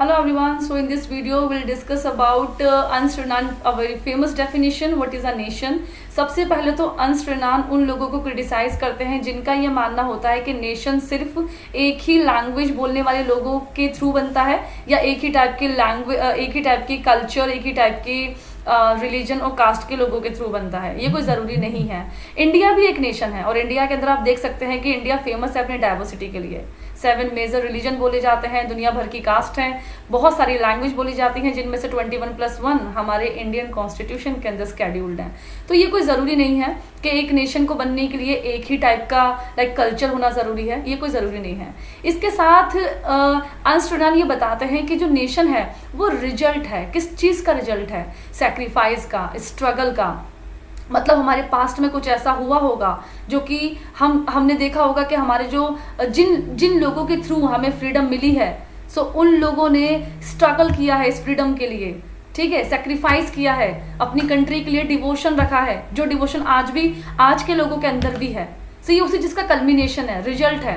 Hello everyone. So in this video we'll discuss about Ernst Renan, a very famous definition. What is a nation? सबसे पहले तो Ernst रेनान उन लोगों को criticise करते हैं जिनका ये मानना होता है कि नेशन सिर्फ एक ही लैंग्वेज बोलने वाले लोगों के थ्रू बनता है या एक ही टाइप की लैंग्वेज, एक ही टाइप की कल्चर, एक ही टाइप की रिलीजन और कास्ट के लोगों के थ्रू बनता है। ये कोई ज़रूरी नहीं है। इंडिया भी एक नेशन है और इंडिया के अंदर आप देख सकते हैं कि इंडिया फेमस है अपनी डाइवर्सिटी के लिए। 7 मेजर रिलीजन बोले जाते हैं, दुनिया भर की कास्ट हैं, बहुत सारी लैंग्वेज बोली जाती हैं जिनमें से 21+1 हमारे इंडियन कॉन्स्टिट्यूशन के अंदर स्केड्यूल्ड हैं। तो ये कोई ज़रूरी नहीं है कि एक नेशन को बनने के लिए एक ही टाइप का कल्चर होना ज़रूरी है, ये कोई ज़रूरी नहीं है। इसके साथ अर्न्स्ट रेनान ये बताते हैं कि जो नेशन है वो रिजल्ट है। किस चीज़ का रिजल्ट है? सैक्रिफाइस का, स्ट्रगल का। मतलब हमारे पास्ट में कुछ ऐसा हुआ होगा जो कि हमने देखा होगा कि हमारे जो जिन लोगों के थ्रू हमें फ्रीडम मिली है, सो उन लोगों ने स्ट्रगल किया है इस फ्रीडम के लिए, ठीक है, सेक्रीफाइस किया है, अपनी कंट्री के लिए डिवोशन रखा है, जो डिवोशन आज के लोगों के अंदर भी है। सो ये उसी जिसका कल्मिनेशन है, रिजल्ट है।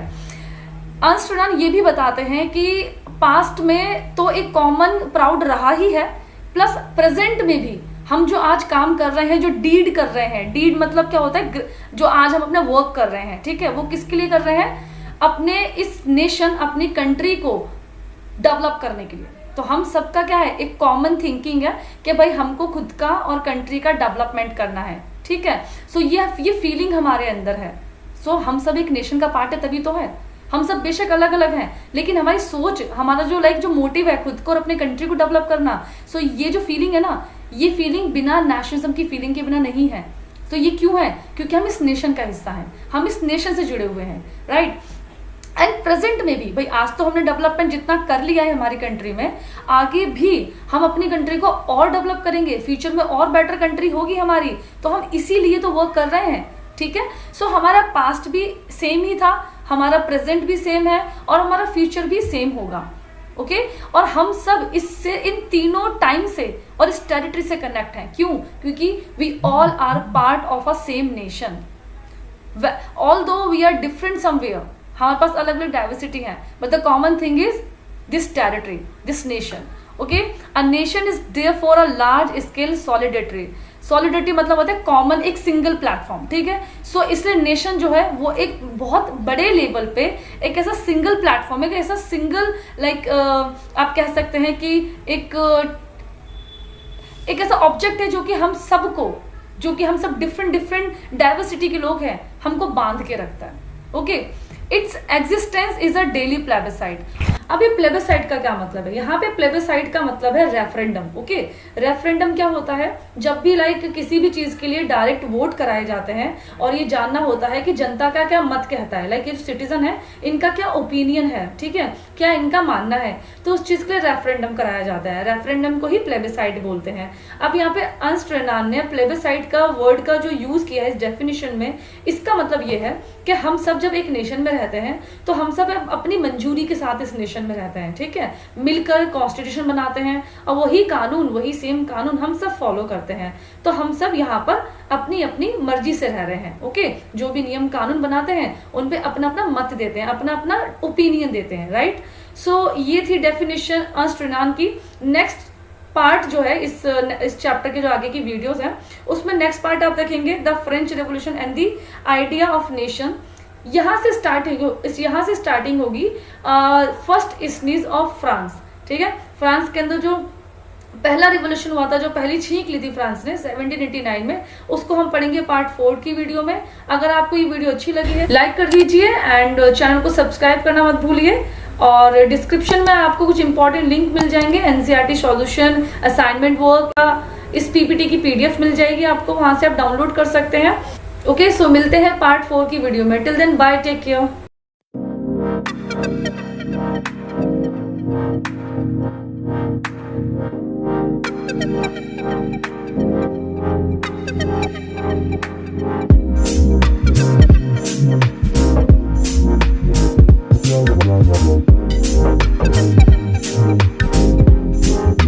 अर्न्स्ट रेनान ये भी बताते हैं कि पास्ट में तो एक कॉमन प्राउड रहा ही है, प्लस प्रेजेंट में भी हम जो आज काम कर रहे हैं, जो डीड कर रहे हैं, डीड मतलब क्या होता है, जो आज हम अपना वर्क कर रहे हैं, ठीक है, वो किसके लिए कर रहे हैं? अपने इस नेशन, अपनी कंट्री को डेवलप करने के लिए। तो हम सबका क्या है, एक कॉमन थिंकिंग है कि भाई हमको खुद का और कंट्री का डेवलपमेंट करना है, ठीक है। सो ये फीलिंग हमारे अंदर है। सो हम सब एक नेशन का पार्ट है, तभी तो है। हम सब बेशक अलग अलग हैं, लेकिन हमारी सोच, हमारा जो मोटिव है खुद को और अपने कंट्री को डेवलप करना, सो ये जो फीलिंग है ना, ये फीलिंग बिना नेशनलिज्म की फीलिंग के बिना नहीं है। तो ये क्यों है? क्योंकि हम इस नेशन का हिस्सा हैं, हम इस नेशन से जुड़े हुए हैं, राइट। एंड प्रेजेंट में भी भाई आज तो हमने डेवलपमेंट जितना कर लिया है हमारी कंट्री में, आगे भी हम अपनी कंट्री को और डेवलप करेंगे, फ्यूचर में और बेटर कंट्री होगी हमारी, तो हम इसीलिए तो वर्क कर रहे हैं, ठीक है। सो हमारा पास्ट भी सेम ही था, हमारा प्रेजेंट भी सेम है और हमारा फ्यूचर भी सेम होगा, ओके। और हम सब इससे, इन तीनों टाइम से और इस टेरिटरी से कनेक्ट हैं। क्यों? क्योंकि we all are part of a same nation, although we are different somewhere, हमारे पास अलग अलग डाइवर्सिटी है, but the common thing is this territory, this nation, okay. A nation is therefore a large scale solidarity. Solidity मतलब होता है common, एक single platform, ठीक है। सो इसलिए नेशन जो है वो एक बहुत बड़े लेवल पे एक ऐसा सिंगल प्लेटफॉर्म है, एक ऐसा सिंगल आप कह सकते हैं कि एक ऐसा ऑब्जेक्ट है जो कि हम सब डिफरेंट डाइवर्सिटी के लोग हैं, हमको बांध के रखता है, okay. Its existence is a daily plebiscite. अब ये प्लेबिसाइड का क्या मतलब है? यहाँ पे प्लेबिसाइड का मतलब है रेफरेंडम, ओके। रेफरेंडम क्या होता है? जब भी किसी भी चीज के लिए डायरेक्ट वोट कराए जाते हैं और ये जानना होता है कि जनता का क्या मत कहता है, ये जो सिटीजन है इनका क्या ओपिनियन है, ठीक है, क्या इनका मानना है, तो उस चीज के लिए रेफरेंडम कराया जाता है। रेफरेंडम को ही प्लेबिसाइड बोलते हैं। अब यहाँ पे अर्न्स्ट रेनान ने प्लेबिसाइड का वर्ड का जो यूज किया है इस डेफिनेशन में, इसका मतलब ये है कि हम सब जब एक नेशन में रहते हैं तो हम सब अपनी मंजूरी के साथ इस नेशन में रहते हैं, ठीक है, मिलकर कॉन्स्टिट्यूशन बनाते हैं और वही सेम कानून हम सब फॉलो करते हैं। तो हम सब यहाँ पर अपनी अपनी मर्जी से रह रहे हैं, ओके। जो भी नियम कानून बनाते हैं उन पे अपना अपना मत देते हैं, अपना अपना ओपिनियन देते हैं, राइट। सो ये थी डेफिनेशन अर्न्स्ट रेनान की। नेक्स्ट पार्ट जो है इस चैप्टर के जो आगे की वीडियोस हैं उसमें नेक्स्ट पार्ट आप देखेंगे the French revolution and the idea of nation. यहाँ से स्टार्टिंग होगी फर्स्ट स्नीज ऑफ फ्रांस, ठीक है। फ्रांस के अंदर जो पहला रिवोल्यूशन हुआ था, जो पहली छींक ली थी फ्रांस ने 1789 में, उसको हम पढ़ेंगे पार्ट 4 की वीडियो में। अगर आपको ये वीडियो अच्छी लगी है लाइक कर दीजिए एंड चैनल को सब्सक्राइब करना मत भूलिए। और डिस्क्रिप्शन में आपको कुछ इंपॉर्टेंट लिंक मिल जाएंगे, एनसीईआरटी सॉल्यूशन, असाइनमेंट वर्क का, इस पीपीटी की पीडीएफ मिल जाएगी आपको, वहां से आप डाउनलोड कर सकते हैं, ओके। सो मिलते हैं पार्ट 4 की वीडियो में। Till then bye, take care.